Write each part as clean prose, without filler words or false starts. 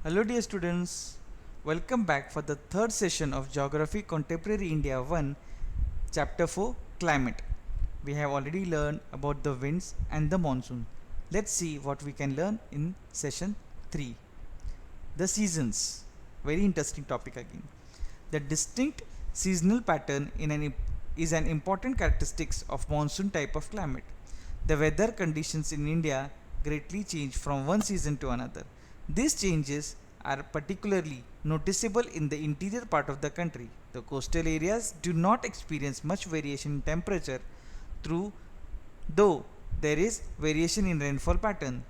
Hello dear students, welcome back for the third session of Geography Contemporary India 1, Chapter 4 Climate. We have already learned about the winds and the monsoon. Let's see what we can learn in session 3. The seasons. Very interesting topic again. The distinct seasonal pattern is an important characteristic of monsoon type of climate. The weather conditions in India greatly change from one season to another. These changes are particularly noticeable in the interior part of the country. The coastal areas do not experience much variation in temperature through though there is variation in rainfall pattern.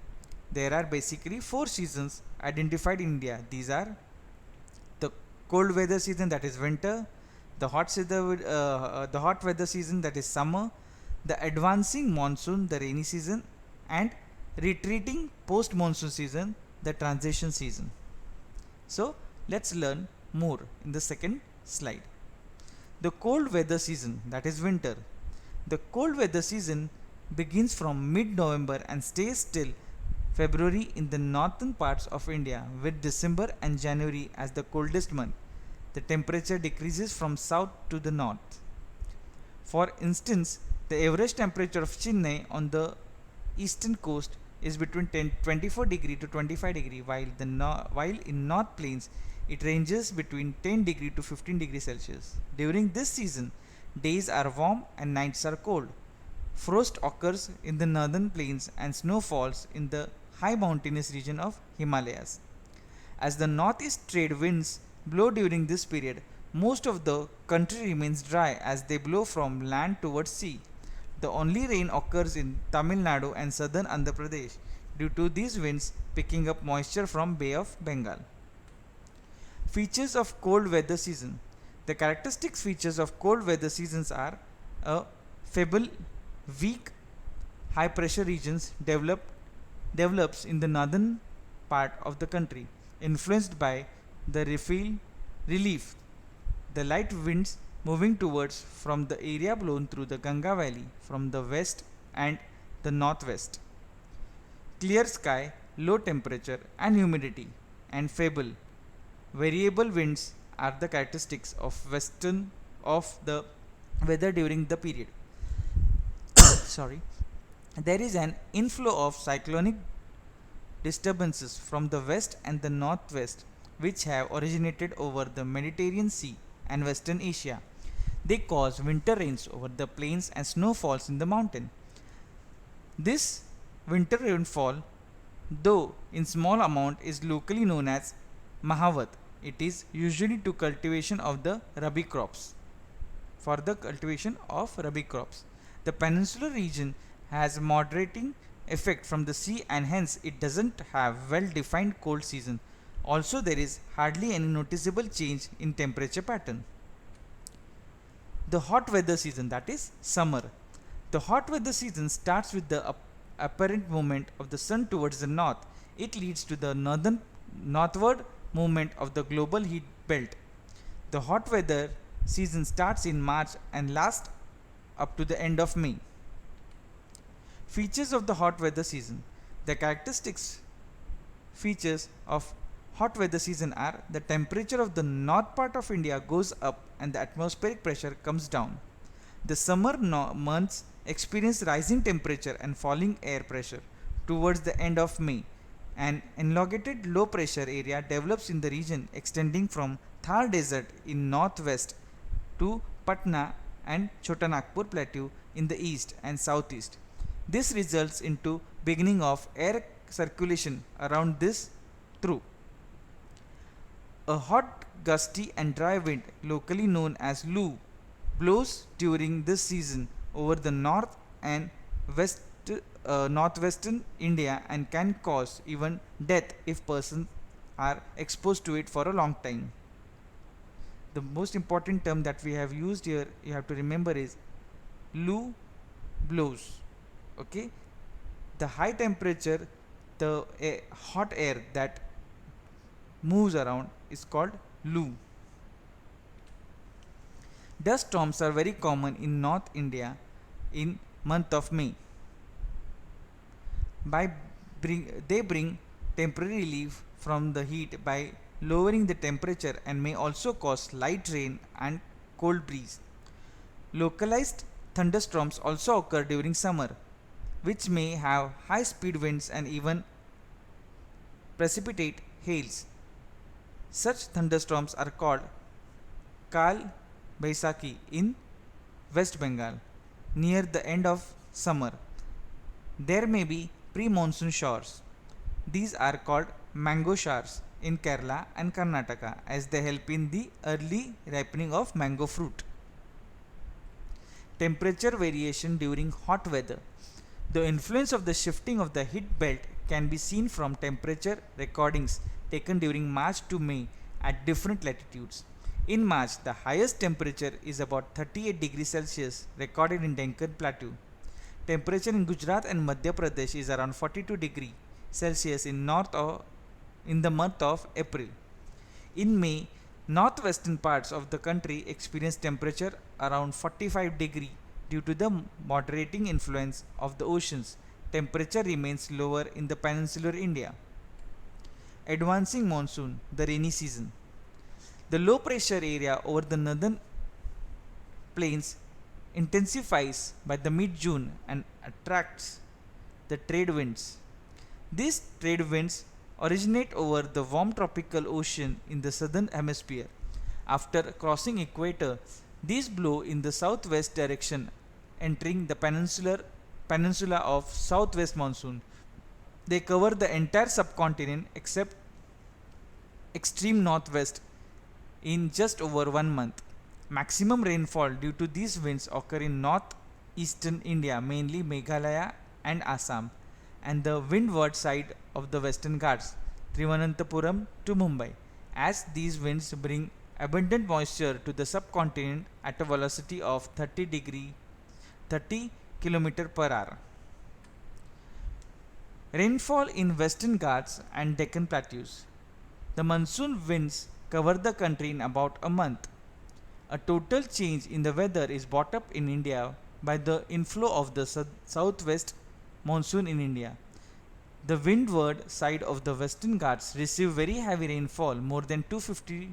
There are basically four seasons identified in India. These are the cold weather season, that is winter, the hot weather season, that is summer, the advancing monsoon, the rainy season, and retreating post monsoon season, the transition season. So let's learn more in the second slide. The cold weather season, that is winter. The cold weather season begins from mid November and stays till February in the northern parts of India, with December and January as the coldest month. The temperature decreases from south to the north. For instance, the average temperature of Chennai on the eastern coast is between 24 degree to 25 degree, while in North Plains it ranges between 10 degree to 15 degree Celsius. During this season, days are warm and nights are cold. Frost occurs in the northern plains and snow falls in the high mountainous region of Himalayas. As the northeast trade winds blow during this period, most of the country remains dry as they blow from land towards sea. The only rain occurs in Tamil Nadu and southern Andhra Pradesh due to these winds picking up moisture from Bay of Bengal. Features of cold weather season. The characteristic features of cold weather seasons are a feeble, weak, high pressure regions develops in the northern part of the country, influenced by the relief, the light winds moving towards from the area blown through the Ganga Valley from the west and the northwest. Clear sky, low temperature and humidity, and feeble, variable winds are the characteristics of western of the weather during the period. Sorry. There is an inflow of cyclonic disturbances from the west and the northwest which have originated over the Mediterranean Sea and Western Asia. They cause winter rains over the plains and snowfalls in the mountain. This winter rainfall, though in small amount, is locally known as Mahavat. It is usually to cultivation of the Rabi crops. For the cultivation of Rabi crops, the peninsular region has moderating effect from the sea and hence it doesn't have well defined cold season. Also, there is hardly any noticeable change in temperature pattern. The hot weather season, that is summer. The hot weather season starts with the apparent movement of the sun towards the north. It leads to the northward movement of the global heat belt. The hot weather season starts in March and lasts up to the end of May. Features of the hot weather season. The characteristics features of hot weather season are the temperature of the north part of India goes up and the atmospheric pressure comes down. The summer months experience rising temperature and falling air pressure towards the end of May. An elongated low pressure area develops in the region extending from Thar Desert in northwest to Patna and Chotanagpur Plateau in the east and southeast. This results into beginning of air circulation around this through. A hot, gusty and dry wind, locally known as Loo, blows during this season over the north and west northwestern India and can cause even death if persons are exposed to it for a long time. The most important term that we have used here you have to remember is Loo blows. Okay, the high temperature, the hot air that moves around is called Loo. Dust storms are very common in North India in month of May. They bring temporary relief from the heat by lowering the temperature and may also cause light rain and cold breeze. Localized thunderstorms also occur during summer, which may have high speed winds and even precipitate hails. Such thunderstorms are called Kal Baisakhi in West Bengal near the end of summer. There may be pre-monsoon showers. These are called mango showers in Kerala and Karnataka as they help in the early ripening of mango fruit. Temperature variation during hot weather. The influence of the shifting of the heat belt can be seen from temperature recordings taken during March to May at different latitudes. In March, the highest temperature is about 38 degrees Celsius recorded in Deccan Plateau. Temperature in Gujarat and Madhya Pradesh is around 42 degrees Celsius in the month of April. In May, northwestern parts of the country experience temperature around 45 degrees due to the moderating influence of the oceans. Temperature remains lower in the peninsular India. Advancing monsoon, the rainy season. The low pressure area over the northern plains intensifies by the mid-June and attracts the trade winds. These trade winds originate over the warm tropical ocean in the southern hemisphere. After crossing equator, these blow in the southwest direction, entering the peninsula of southwest monsoon. They cover the entire subcontinent except extreme northwest in just over 1 month. Maximum rainfall due to these winds occur in northeastern India, mainly Meghalaya and Assam, and the windward side of the Western Ghats, Thiruvananthapuram to Mumbai, as these winds bring abundant moisture to the subcontinent at a velocity of 30 km per hour. Rainfall in Western Ghats and Deccan Plateaus. The monsoon winds cover the country in about a month. A total change in the weather is brought up in India by the inflow of the southwest monsoon in India. The windward side of the Western Ghats receive very heavy rainfall, more than 250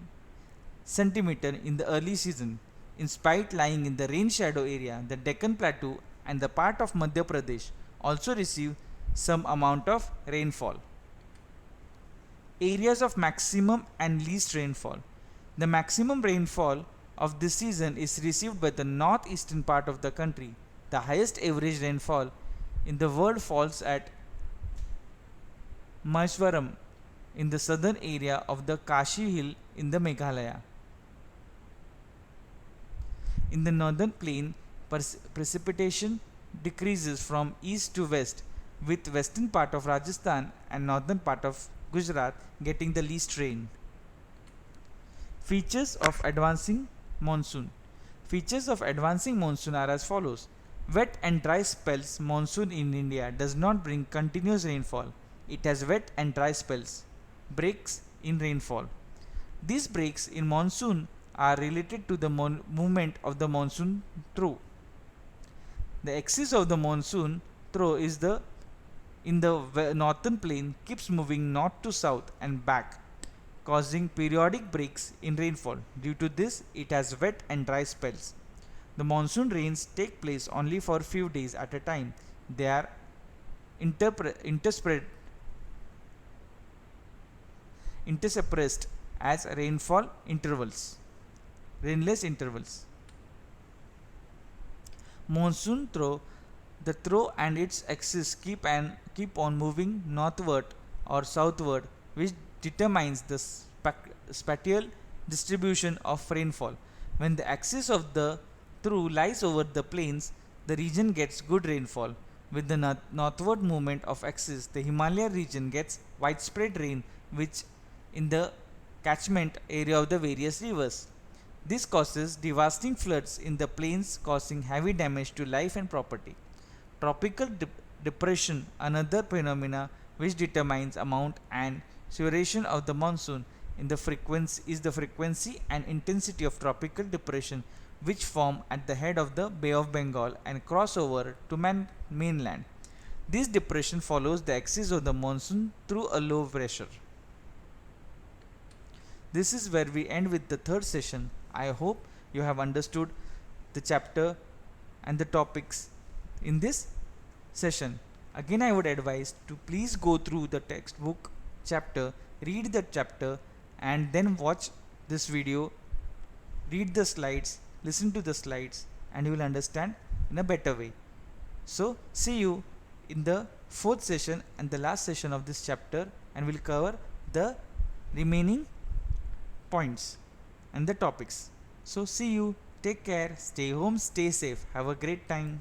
cm in the early season. In spite lying in the rain shadow area, the Deccan Plateau and the part of Madhya Pradesh also receive some amount of rainfall. Areas of maximum and least rainfall. The maximum rainfall of this season is received by the northeastern part of the country. The highest average rainfall in the world falls at Maheshwaram in the southern area of the Kashi Hill in the Meghalaya. In the northern plain, precipitation decreases from east to west, with western part of Rajasthan and northern part of Gujarat getting the least rain. Features of advancing monsoon. Features of advancing monsoon are as follows. Wet and dry spells. Monsoon in India does not bring continuous rainfall. It has wet and dry spells. Breaks in rainfall. These breaks in monsoon are related to the movement of the monsoon through. The axis of the monsoon through is in the northern plain keeps moving north to south and back, causing periodic breaks in rainfall. Due to this, it has wet and dry spells. The monsoon rains take place only for few days at a time. They are interspersed as rainless intervals. Monsoon through. The throw and its axis keep on moving northward or southward, which determines the spatial distribution of rainfall. When the axis of the through lies over the plains, the region gets good rainfall. With the northward movement of axis, the Himalaya region gets widespread rain, which in the catchment area of the various rivers. This causes devastating floods in the plains, causing heavy damage to life and property. Tropical depression, another phenomena which determines amount and duration of the monsoon is the frequency and intensity of tropical depression which form at the head of the Bay of Bengal and cross over to mainland. This depression follows the axis of the monsoon through a low pressure. This is where we end with the third session. I hope you have understood the chapter and the topics in this session. Again, I would advise to please go through the textbook chapter, read the chapter, and then watch this video, read the slides, listen to the slides, and you will understand in a better way. So, see you in the fourth session and the last session of this chapter, and we'll cover the remaining points and the topics. So, see you, take care, stay home, stay safe, have a great time.